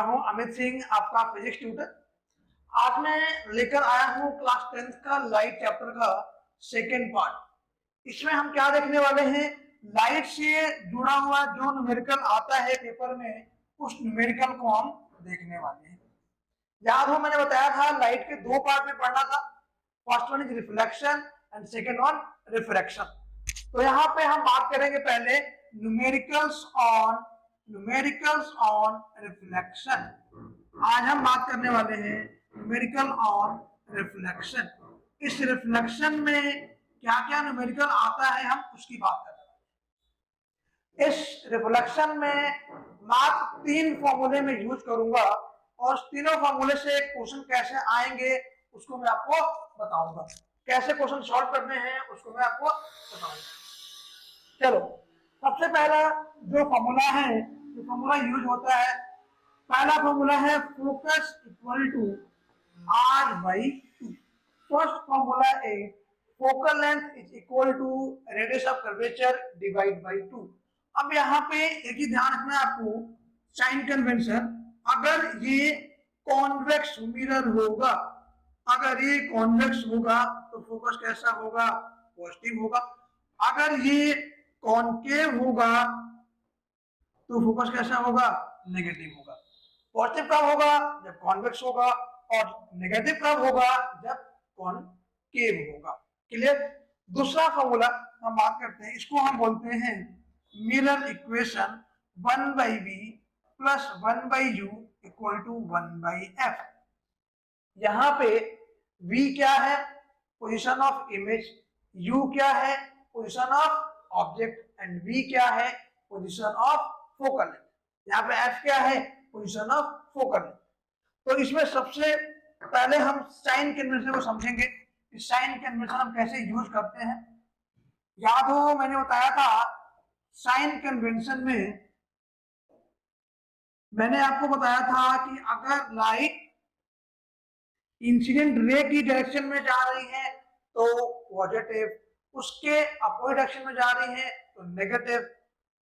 मैं हूं अमित सिंह, आपका फिजिक्स ट्यूटर। आज मैं लेकर आया हूं क्लास 10th का लाइट चैप्टर का सेकेंड पार्ट। इसमें हम क्या देखने वाले हैं, लाइट से जुड़ा हुआ जो न्यूमेरिकल आता है पेपर में, उस न्यूमेरिकल को हम देखने वाले हैं। याद हो मैंने बताया था लाइट के दो पार्ट में पढ़ना था। First one is reflection and second one refraction. तो यहाँ पे हम बात करेंगे पहले न्यूमेरिकल्स ऑन रिफ्लेक्शन। आज हम बात करने वाले हैं न्यूमेरिकल ऑन रिफ्लेक्शन। इस रिफ्लेक्शन में क्या क्या न्यूमेरिकल आता है हम उसकी बात कर रहे हैं। इस रिफ्लेक्शन में मात्र 3 फॉर्मूले में यूज करूंगा और तीनों फॉर्मूले से क्वेश्चन कैसे आएंगे उसको मैं आपको बताऊंगा। कैसे क्वेश्चन सॉल्व करने हैं उसको मैं आपको बताऊंगा। चलो, सबसे पहला जो फॉर्मूला है, जो फॉर्मूला यूज होता है, पहला फॉर्मूला है focus equal to R by 2। First formula है focal length is equal to radius of curvature divide by 2। अब यहाँ पे एक ही ध्यान रखना है आपको, साइन कन्वेंशन। अगर ये कॉन्वेक्स मिरर होगा, अगर ये कॉन्वेक्स होगा तो फोकस कैसा होगा, पॉजिटिव होगा। अगर ये कॉनकेव होगा तो फोकस कैसा होगा, नेगेटिव होगा। पॉजिटिव कब होगा, जब कॉन्वेक्स होगा, और नेगेटिव कब होगा, जब कॉनकेव होगा। क्लियर। दूसरा फॉर्मूला हम बात करते हैं, इसको हम बोलते हैं mirror equation 1/v plus 1/u equal to 1/f। यहाँ पे v क्या है, पोजिशन ऑफ इमेज, u क्या है, position of object, and v क्या है, पोजिशन ऑफ फोकल लेंथ। यहाँ पे f क्या है, पोजिशन ऑफ फोकल लेंथ। तो इसमें सबसे पहले हम साइन कन्वेंशन को समझेंगे। इस साइन कन्वेंशन हम कैसे यूज करते हैं। याद हो मैंने बताया था साइन कन्वेंशन में मैंने आपको बताया था कि अगर लाइट इंसिडेंट रे की डायरेक्शन में जा रही है तो पॉजिटिव, उसके अपोजिट डायरेक्शन में जा रही है तो नेगेटिव,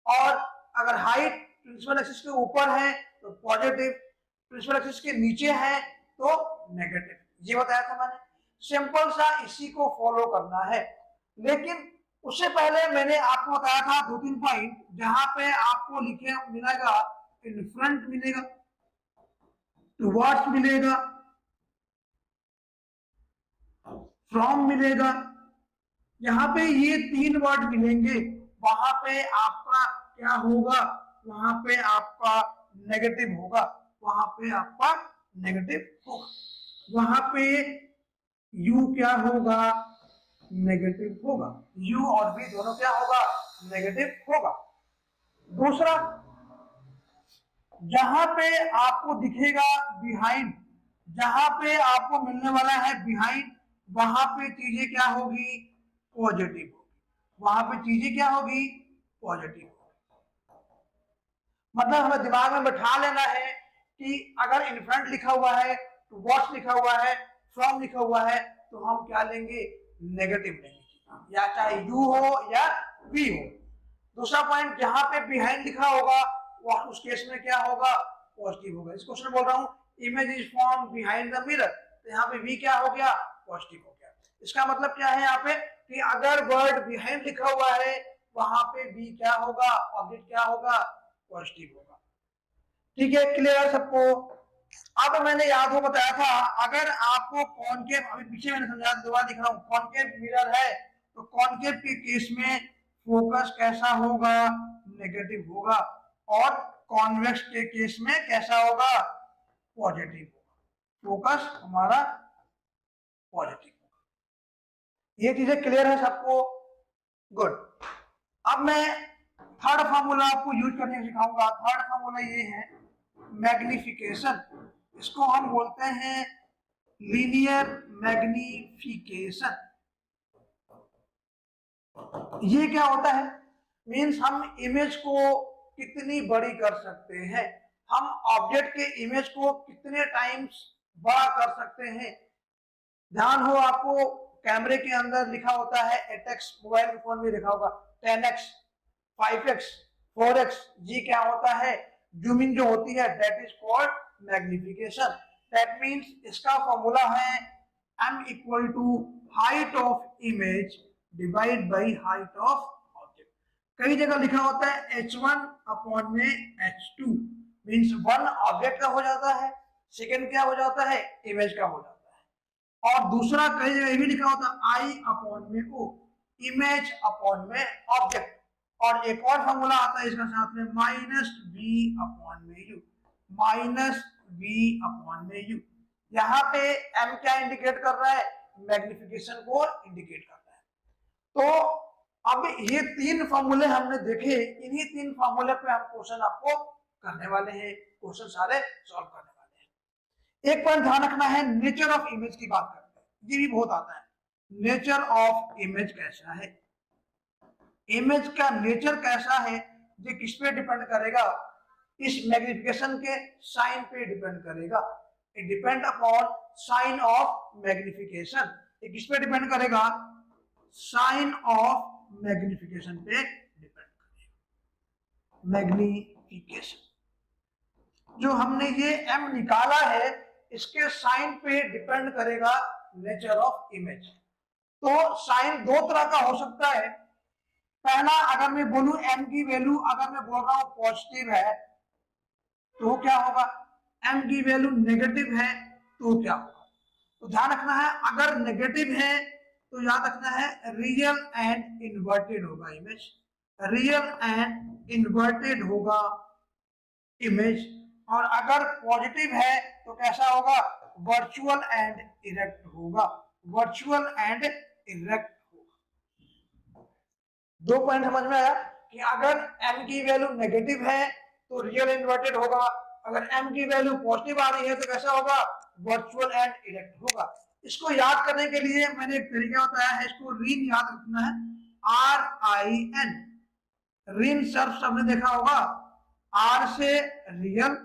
और अगर हाइट प्रिंसिपल एक्सिस के ऊपर है तो पॉजिटिव, प्रिंसिपल एक्सिस के नीचे है तो नेगेटिव। ये बताया था मैंने। सिंपल सा इसी को फॉलो करना है। लेकिन उससे पहले मैंने आपको बताया था 2-3 पॉइंट, जहां पे आपको लिखे मिलेगा इन फ्रंट मिलेगा, टुवर्ड्स मिलेगा, फ्रॉम मिलेगा। यहाँ पे ये 3 वर्ड मिलेंगे, वहां पे आपका क्या होगा, वहां पे आपका नेगेटिव होगा, वहां पे आपका नेगेटिव होगा। वहां पे u क्या होगा, नेगेटिव होगा। u और v दोनों क्या होगा, नेगेटिव होगा। दूसरा, जहां पे आपको दिखेगा बिहाइंड, जहां पे आपको मिलने वाला है बिहाइंड, वहां पे चीजें क्या होगी, पॉजिटिव होगी। वहां पे चीजें क्या होगी, पॉजिटिव होगी। मतलब हमें दिमाग में बैठा लेना है कि अगर इन फ्रंट लिखा हुआ है, टुवर्ड्स लिखा हुआ है, फ्रॉम लिखा हुआ है, तो हम क्या लेंगे, नेगेटिव लेंगे, या चाहे u हो या v हो। दूसरा पॉइंट, जहां पे बिहाइंड लिखा होगा वह उस केस में क्या होगा, पॉजिटिव होगा। इस क्वेश्चन बोल रहा हूं image is form behind the mirror, तो यहाँ पे v क्या हो गया, पॉजिटिव हो गया। इसका मतलब क्या है यहाँ पे कि अगर वर्ड बिहाइंड लिखा हुआ है वहां पे v क्या होगा, ऑब्जेक्ट क्या होगा, पॉजिटिव होगा। ठीक है, क्लियर सबको। अब मैंने याद हो बताया था, अगर आपको कॉनकेव, अभी पीछे मैंने समझा, दोबारा दिख रहा हूं, कॉनकेव मिरर है तो कॉनकेव के केस में फोकस कैसा होगा, नेगेटिव होगा, और कॉन्वेक्स के केस में कैसा होगा, पॉजिटिव होगा। फोकस हमारा पॉजिटिव होगा। ये चीजें क्लियर है सबको, गुड। अब मैं थर्ड फार्मूला आपको यूज करने सिखाऊंगा। थर्ड फार्मूला ये है मैग्निफिकेशन। इसको हम बोलते हैं लीनियर मैग्निफिकेशन। ये क्या होता है, मीन्स हम इमेज को कितनी बड़ी कर सकते हैं, हम ऑब्जेक्ट के इमेज को कितने टाइम्स बड़ा कर सकते हैं। ध्यान हो आपको, कैमरे के अंदर लिखा होता है 8x, मोबाइल फोन में लिखा होगा 10x, 5x, 4x। जी क्या होता है, जूमिंग जो होती है, that is called magnification. That means इसका फॉर्मूला है m equal to height of image divide by height of object. कई जगह लिखा होता है h1 अपॉन में h2, मीन्स वन ऑब्जेक्ट का हो जाता है, सेकेंड क्या हो जाता है, इमेज का हो जाता है। और दूसरा कई जगह ये भी लिखा होता है I अपॉन में O, इमेज अपॉन में ऑब्जेक्ट। और एक और फॉर्मूला आता है इसका साथ में माइनस v अपॉन में u, माइनस v अपॉन में u। यहाँ पे m क्या इंडिकेट कर रहा है, मैग्निफिकेशन को इंडिकेट कर रहा है। तो अब ये तीन फॉर्मूले हमने देखे, इन्हीं तीन फॉर्मूले पे हम क्वेश्चन आपको करने वाले हैं, क्वेश्चन सारे सॉल्व करने वाले हैं। एक पॉइंट ध्यान रखना है, नेचर ऑफ इमेज की बात करते हैं, ये भी बहुत आता है। नेचर ऑफ इमेज कैसा है, इमेज का नेचर कैसा है, ये किस पे डिपेंड करेगा, इस मैग्निफिकेशन के साइन पे डिपेंड करेगा। It depend upon sine of magnification. ये किस पे डिपेंड करेगा, साइन ऑफ मैग्निफिकेशन पे डिपेंड करेगा। मैग्निफिकेशन जो हमने ये m निकाला है, इसके साइन पे डिपेंड करेगा नेचर ऑफ इमेज। तो साइन दो तरह का हो सकता है। पहला, अगर मैं बोलूं m की वैल्यू अगर मैं बोल रहा हूं पॉजिटिव है तो क्या होगा, m की वैल्यू नेगेटिव है तो क्या होगा। तो ध्यान रखना है, अगर नेगेटिव है तो याद रखना है रियल एंड इन्वर्टेड होगा इमेज, रियल एंड इन्वर्टेड होगा इमेज। और अगर पॉजिटिव है तो कैसा होगा, वर्चुअल एंड इरेक्ट होगा, वर्चुअल एंड इरेक्ट होगा। दो पॉइंट समझ में आया कि अगर m की वैल्यू नेगेटिव है तो रियल इन्वर्टेड होगा, अगर m की वैल्यू पॉजिटिव आ रही है तो कैसा होगा, वर्चुअल एंड इरेक्ट होगा। इसको याद करने के लिए मैंने एक तरीका बताया है, इसको रीन याद रखना है, RIN। रीन सर्फ सबने देखा होगा, R से रियल,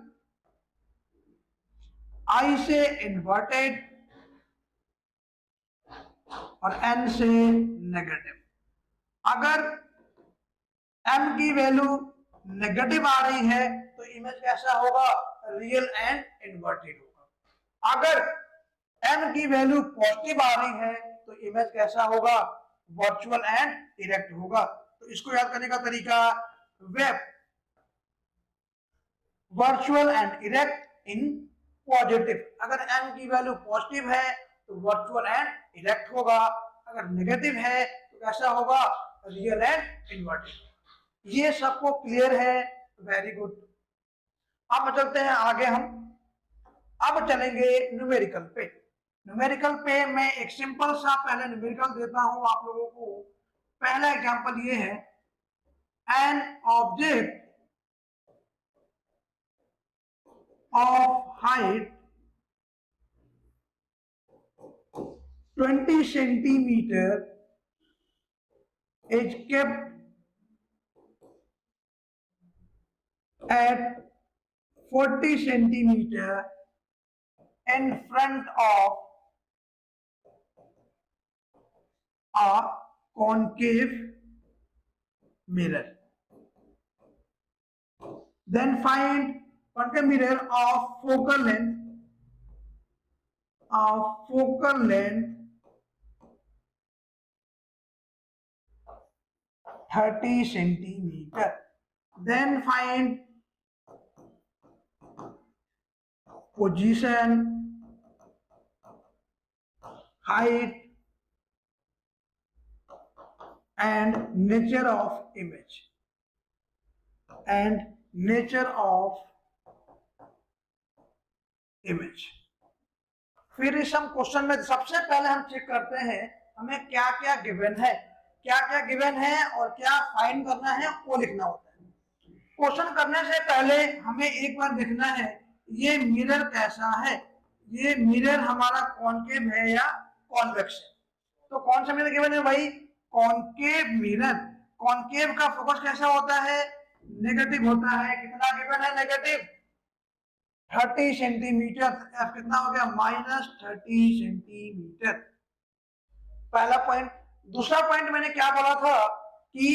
I से इन्वर्टेड और N से नेगेटिव। अगर m की वैल्यू नेगेटिव आ रही है तो इमेज कैसा होगा, रियल एंड इन्वर्टेड होगा। अगर m की वैल्यू पॉजिटिव आ रही है तो इमेज कैसा होगा, वर्चुअल एंड इरेक्ट होगा। तो इसको याद करने का तरीका, web virtual and erect in positive. अगर m की वैल्यू पॉजिटिव है तो वर्चुअल एंड इरेक्ट होगा, अगर नेगेटिव है तो कैसा होगा, रियल एंड इन्वर्टेड। ये सबको क्लियर है, वेरी गुड। अब चलते हैं आगे, हम अब चलेंगे न्यूमेरिकल पे। न्यूमेरिकल पे मैं एक सिंपल सा पहले न्यूमेरिकल देता हूं आप लोगों को। पहला एग्जांपल ये है, an object of height 20 centimeter is kept at 40 centimeter in front of a concave mirror. Then find concave mirror of focal length 30 centimeter. Then find position, height and nature of image and nature of image। फिर इस हम question में सबसे पहले हम check करते हैं हमें क्या क्या गिवन है, क्या क्या गिवन है और क्या फाइंड करना है वो लिखना होता है। क्वेश्चन करने से पहले हमें एक बार देखना है ये मिरर कैसा है, ये मिरर हमारा कॉनकेव है या कॉन्वेक्स है। तो कौन सा मिरर गिवन है भाई, कॉनकेव मिरर। कॉनकेव का फोकस कैसा होता है, नेगेटिव होता है। कितना गिवन है, नेगेटिव 30 सेंटीमीटर। एफ कितना हो गया, -30 सेंटीमीटर। पहला पॉइंट। दूसरा पॉइंट मैंने क्या बोला था कि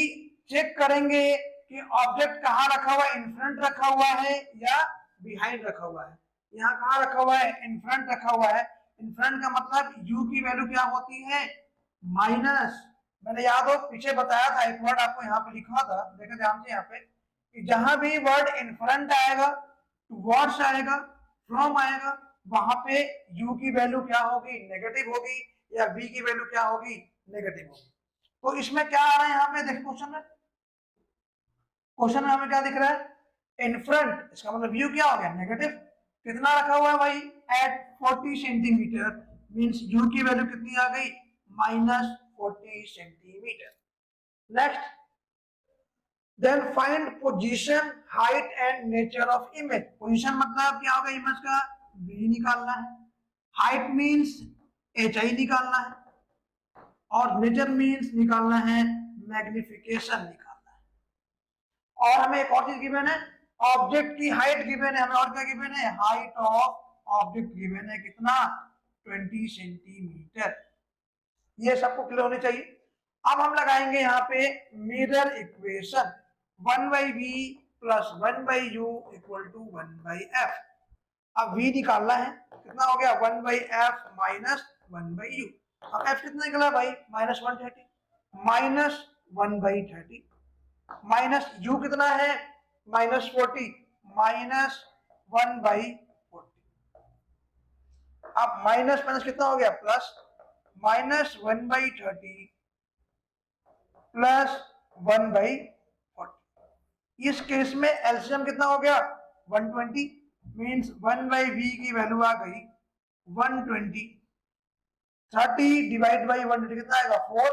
चेक करेंगे कि ऑब्जेक्ट कहाँ रखा हुआ है, इन फ्रंट रखा हुआ है या बिहाइंड रखा हुआ है। यहाँ कहाँ रखा हुआ है, इन फ्रंट रखा हुआ है। इन फ्रंट का मतलब u की वैल्यू क्या होती है, माइनस, मैंने याद हो पीछे बताया था, एक वर्ड आपको यहाँ पे लिखा था, देखो ध्यान से यहाँ पे, कि जहां भी वर्ड इन फ्रंट आएगा, टुवर्ड्स आएगा, फ्रॉम आएगा, वहां पे u की वैल्यू क्या होगी, नेगेटिव होगी, या v की वैल्यू क्या होगी, नेगेटिव होगी। तो इसमें क्या आ रहा है यहाँ पे, देखो क्वेश्चन में हमें क्या दिख रहा है, इन फ्रंट, इसका मतलब व्यू क्या हो गया, नेगेटिव। कितना रखा हुआ है भाई, एट 40 सेंटीमीटर, मींस यू की वैल्यू कितनी आ गई, minus 40 centimetre. Next, then find position, height and nature of image. Position मतलब क्या होगा, इमेज का v निकालना है, हाइट मींस hi निकालना है, और नेचर मींस निकालना है मैग्निफिकेशन निकालना है। और हमें एक और चीज गिवन है, ऑब्जेक्ट की हाइट गिवन है हमें, और क्या गिवन है, हाइट ऑफ ऑब्जेक्ट गिवन है, कितना, 20 सेंटीमीटर। ये सबको क्लियर होनी चाहिए। अब हम लगाएंगे यहाँ पे mirror equation, 1/v plus 1/u equal to 1/f। अब v निकालना है, कितना हो गया, 1/f माइनस 1/u। अब f कितना निकला भाई, माइनस 130, माइनस 1/30, माइनस u कितना है, माइनस 40, माइनस 1/40। अब माइनस माइनस कितना हो गया, प्लस, माइनस 1/30 प्लस 1/40। इस केस में एलसीएम कितना हो गया, 120, मींस 1/v की वैल्यू आ गई 120। 30 डिवाइड बाई 120 कितना आएगा, 4,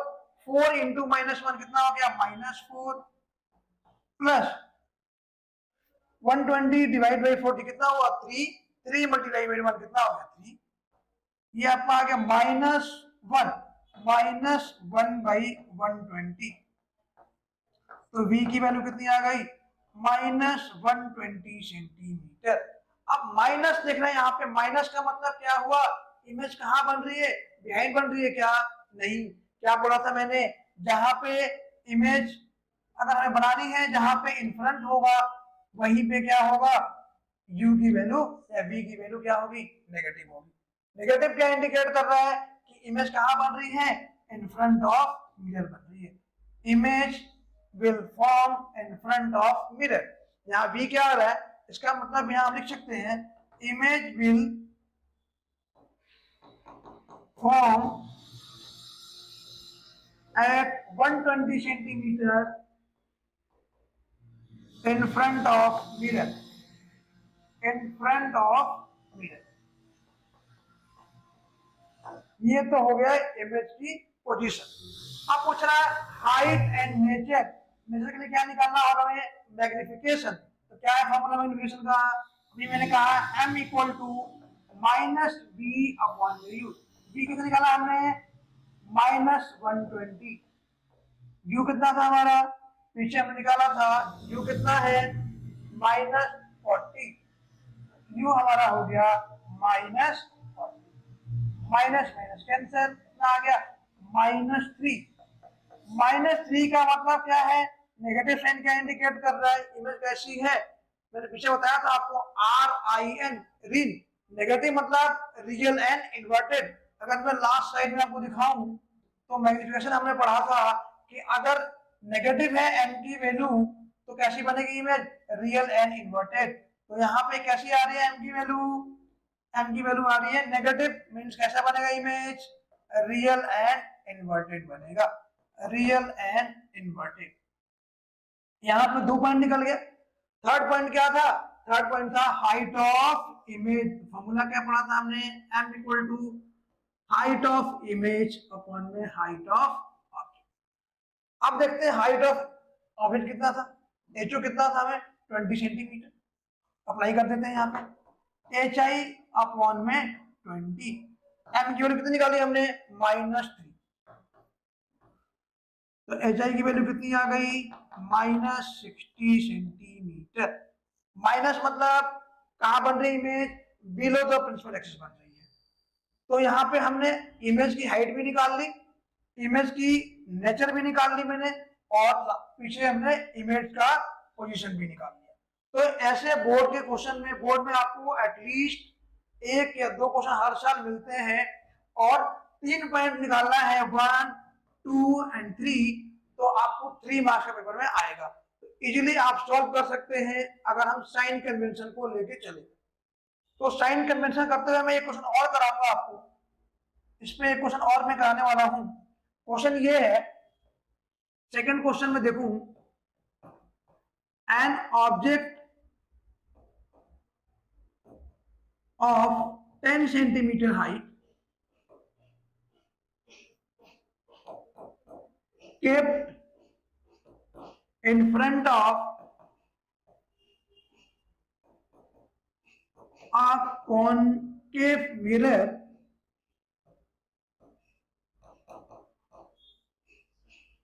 4 इंटू -1 कितना हो गया, -4, प्लस 120 डिवाइड बाई 40 कितना हुआ, 3, 3 मल्टीप्लाई बाई 1 कितना हो गया, 3। ये आपका आ गया -1, -1/120। तो v की वैल्यू कितनी आ गई, -120 सेंटीमीटर। अब माइनस देख रहे हैं यहाँ पे, माइनस का मतलब क्या हुआ, इमेज कहाँ बन रही है, बिहाइंड बन रही है क्या, नहीं। क्या बोला था मैंने, जहां पे इमेज अगर हमें बनानी है, जहां पे इन फ्रंट होगा, वहीं पे क्या होगा, u की वैल्यू या v की वैल्यू क्या होगी, नेगेटिव होगी। नेगेटिव क्या इंडिकेट कर रहा है कि इमेज कहाँ बन रही है, इन फ्रंट ऑफ मिरर बन रही है। Image will form in front of mirror। यहाँ v क्या आ रहा है, इसका मतलब यहाँ हम लिख सकते हैं, image will form at 120 centimeter in front of mirror, in front of mirror। ये तो हो गया इमेज की पोजीशन। अब पूछ रहा है हाइट एंड नेचर, नेचर के लिए क्या निकालना होगा हमें, मैग्निफिकेशन। तो क्या है फॉर्मूला मैग्निफिकेशन का, अभी मैंने कहा m equal to minus B upon U. B कितना निकाला हमने, -120। यू कितना था हमारा, पीछे हमने निकाला था, यू कितना है, -40। यू हमारा हो गया -40, माइनस माइनस कैंसिल, कितना आ गया, -3। -3 का मतलब क्या है, नेगेटिव साइन क्या इंडिकेट कर रहा है, इमेज कैसी है, मैंने पीछे बताया था आपको, RIN, रिन। नेगेटिव मतलब रियल एंड इन्वर्टेड। अगर मैं लास्ट साइड में आपको दिखाऊं, तो मैग्निफिकेशन हमने पढ़ा था कि अगर नेगेटिव है m की वैल्यू, तो कैसी बनेगी इमेज, रियल एंड इन्वर्टेड। तो यहाँ पे कैसी आ रही है m की वैल्यू, m की वैल्यू आ रही है नेगेटिव, मींस कैसा बनेगा इमेज, रियल एंड इन्वर्टेड बनेगा, रियल एंड इन्वर्टेड। यहाँ पे 2 पॉइंट निकल गया। थर्ड पॉइंट क्या था, थर्ड पॉइंट था हाइट ऑफ इमेज। फॉर्मूला क्या पढ़ा था हमने, m equal to height of image upon में हाइट ऑफ ऑब्जेक्ट। अब देखते हैं हाइट ऑफ ऑब्जेक्ट कितना था, HO कितना था हमें, 20 सेंटीमीटर। अप्लाई कर देते हैं यहाँ पे, HI अपॉन में 20, m की वैल्यू कितनी निकाली हमने, -3। तो HI की वैल्यू कितनी आ गई, -60 सेंटीमीटर। माइनस मतलब कहाँ बन रही image, below the principal axis बन रही है। तो यहाँ पे हमने इमेज की हाइट भी निकाल ली, इमेज की नेचर भी निकाल ली मैंने, और पीछे हमने इमेज का पोजीशन भी निकाल लिया। तो ऐसे बोर्ड के क्वेश्चन में, बोर्ड में आपको एटलीस्ट 1 या 2 क्वेश्चन हर साल मिलते हैं और 3 पॉइंट निकालना है, 1, 2 एंड 3, तो आपको 3 मार्क्स का पेपर में आएगा। तो इजीली आप सॉल्व कर सकते हैं अगर हम साइन कन्वेंशन को लेके चले। तो साइन कन्वेंशन करते हुए मैं एक क्वेश्चन और कराऊंगा आपको, इसमें एक क्वेश्चन और मैं कराने वाला हूं। क्वेश्चन ये है, सेकंड क्वेश्चन में देखूं, an object of 10 centimeter height kept in front of a concave mirror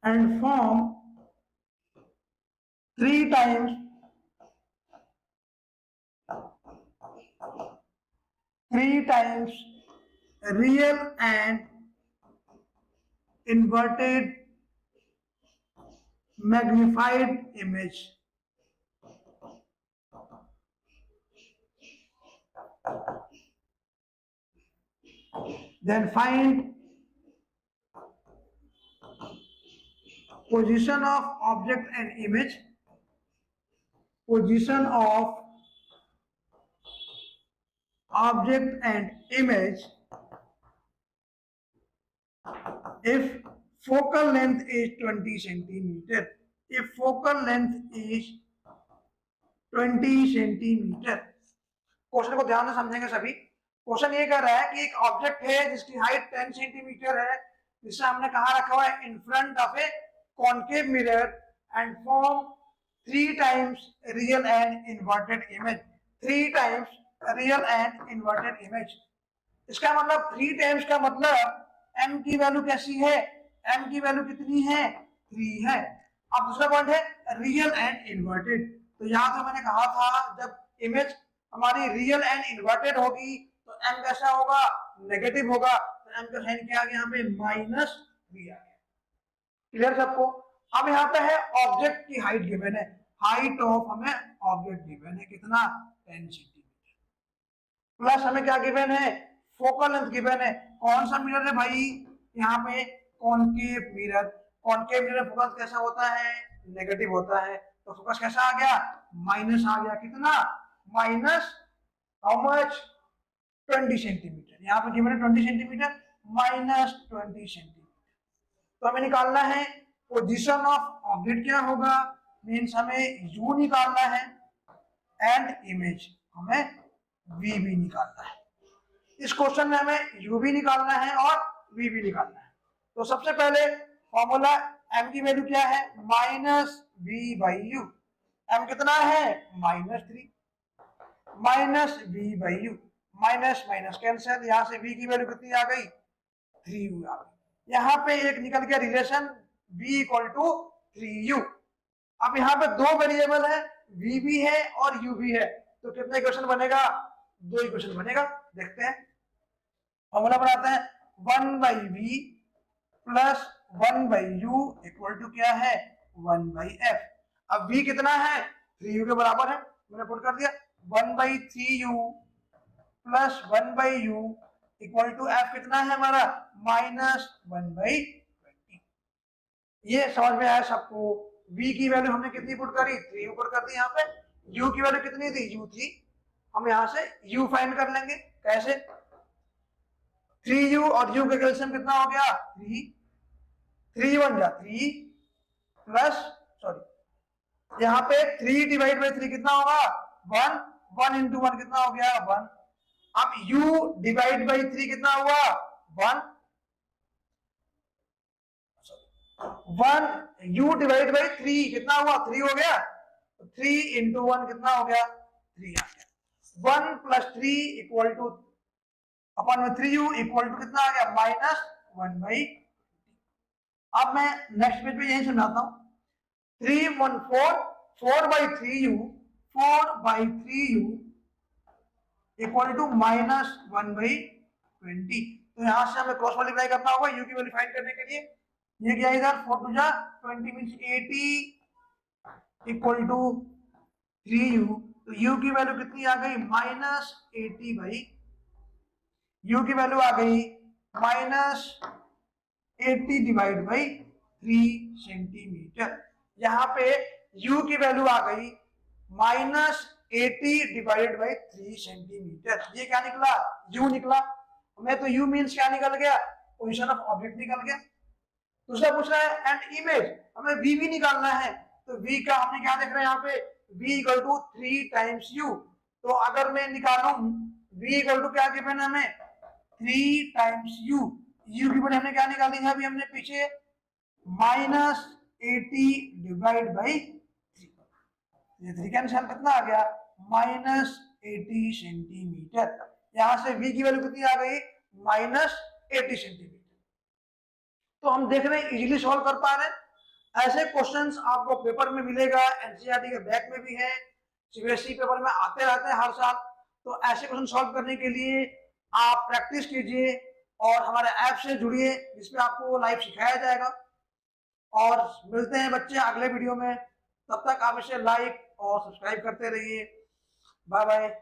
and form 3 times real and inverted magnified image. Then find position of object and image, position of object and image if focal length is 20 centimeter. If focal length is 20 centimeter. Question को ध्यान से समझेंगे सभी। Question ये कह रहा है कि एक ऑब्जेक्ट है जिसकी हाइट 10 सेंटीमीटर है, जिसे हमने कहा रखा हुआ है in front of a concave mirror and form 3 times real and inverted image. 3 times real and inverted image, इसका मतलब 3 टाइम्स का मतलब m की वैल्यू कैसी है, m की वैल्यू कितनी है, 3 है। अब दूसरा पॉइंट है रियल एंड इन्वर्टेड। तो यहाँ तो मैंने कहा था जब इमेज हमारी रियल एंड इन्वर्टेड होगी तो m कैसा होगा, नेगेटिव होगा। तो m का साइन क्या आ गया यहाँ पे, -3 आ गया। क्लियर सबको। अब यहाँ पे है ऑब्जेक्ट की हाइट गिवन है, हाइट ऑफ हमें ऑब्जेक्ट गिवन है कितना, 10 सेंटीमीटर, प्लस हमें क्या गिवन है, फोकल लेंथ गिवन है। कौन सा मिरर है भाई, यहाँ पे concave mirror. Concave mirror focus कैसा होता है, नेगेटिव होता है। तो फोकस कैसा आ गया, माइनस आ गया। कितना, माइनस हाउ मच, 20 सेंटीमीटर। यहाँ पे गिवन है 20 सेंटीमीटर, -20 सेंटीमीटर। तो हमें निकालना है पोजीशन ऑफ ऑब्जेक्ट, क्या होगा, मीन्स हमें u निकालना है एंड इमेज हमें v भी निकालना है। इस क्वेश्चन में हमें u भी निकालना है और v भी निकालना है। तो सबसे पहले फॉर्मूला m की वैल्यू क्या है, -v/u। m कितना है, -3, -v/u, माइनस माइनस कैंसिल, यहाँ से v की वैल्यू कितनी आ गई, 3u आ गई। यहाँ पे एक निकल गया रिलेशन v = 3u। अब यहाँ पे 2 वेरिएबल है, v भी है और u भी है, तो कितना इक्वेशन बनेगा, 2 इक्वेशन बनेगा। देखते हैं, फॉर्मूला बनाते हैं, 1/v plus 1/u equal to क्या है, 1/f। अब v कितना है, 3u के बराबर है, मैंने पुट कर दिया। 1/3u plus 1/u equal to f कितना है हमारा, -1/20। ये समझ में आया सबको। v की वैल्यू हमने कितनी पुट करी, 3u पुट कर दी। यहाँ पे u की वैल्यू कितनी थी, u थी। हम यहाँ से u फाइंड कर लेंगे। कैसे, 3u और u का कैल्शियम कितना हो गया, 3, 3 × 1 = 3 प्लस, सॉरी यहाँ पे 3 / 3 कितना होगा, 1, 1 × 1 कितना हो गया, 1। अब u / 3 कितना हुआ, 1, 1 u / 3 कितना हुआ, 3 हो गया। 3 × 1 कितना हो गया, 3 आ गया। 1 + 3 = अपन में 3u इक्वल टू कितना आ गया, -1/20। अब मैं नेक्स्ट पेज पे यही समझाता हूँ। 314 4/3u, 4/3u इक्वल टू -1/20। तो यहाँ से हमें क्रॉस मल्टीप्लाई करना होगा u की वैल्यू फाइंड करने के लिए। ये क्या, इधर 4 × 2 = 20 मीन्स 80 इक्वल टू 3u, तो u की वैल्यू कितनी आ गई -80 भाई, u की वैल्यू आ गई -80 डिवाइड बाई 3 सेंटीमीटर। यहाँ पे u की वैल्यू आ गई -80 डिवाइडेड बाई 3 सेंटीमीटर। ये क्या निकला, u निकला। हमें तो u मीन्स क्या निकल गया, पोजीशन ऑफ ऑब्जेक्ट निकल गया। दूसरा पूछ रहा है एंड इमेज, हमें v भी निकालना है, तो v का हमने क्या देख रहे हैं यहाँ पे, v equal to 3 times u। तो अगर मैं निकालूं v इक्वल टू क्या गिवन है हमें 3 टाइम्स u, u की वैल्यू हमने क्या निकाली है अभी हमने पीछे -80 डिवाइड बाई 3, ये 3 का निशान कितना आ गया -80 सेंटीमीटर। यहां से v की वैल्यू कितनी आ गई -80 सेंटीमीटर। तो हम देख रहे हैं इजीली सॉल्व कर पा रहे हैं। ऐसे क्वेश्चंस आपको पेपर में मिलेगा, एनसीईआरटी के बैक में भी है, सीबीएसई पेपर में आते रहते हैं हर साल। तो ऐसे क्वेश्चन सॉल्व करने के लिए आप प्रैक्टिस कीजिए और हमारे ऐप से जुड़िए जिसमें आपको लाइव सिखाया जाएगा। और मिलते हैं बच्चे अगले वीडियो में, तब तक आप इसे लाइक और सब्सक्राइब करते रहिए। Bye bye.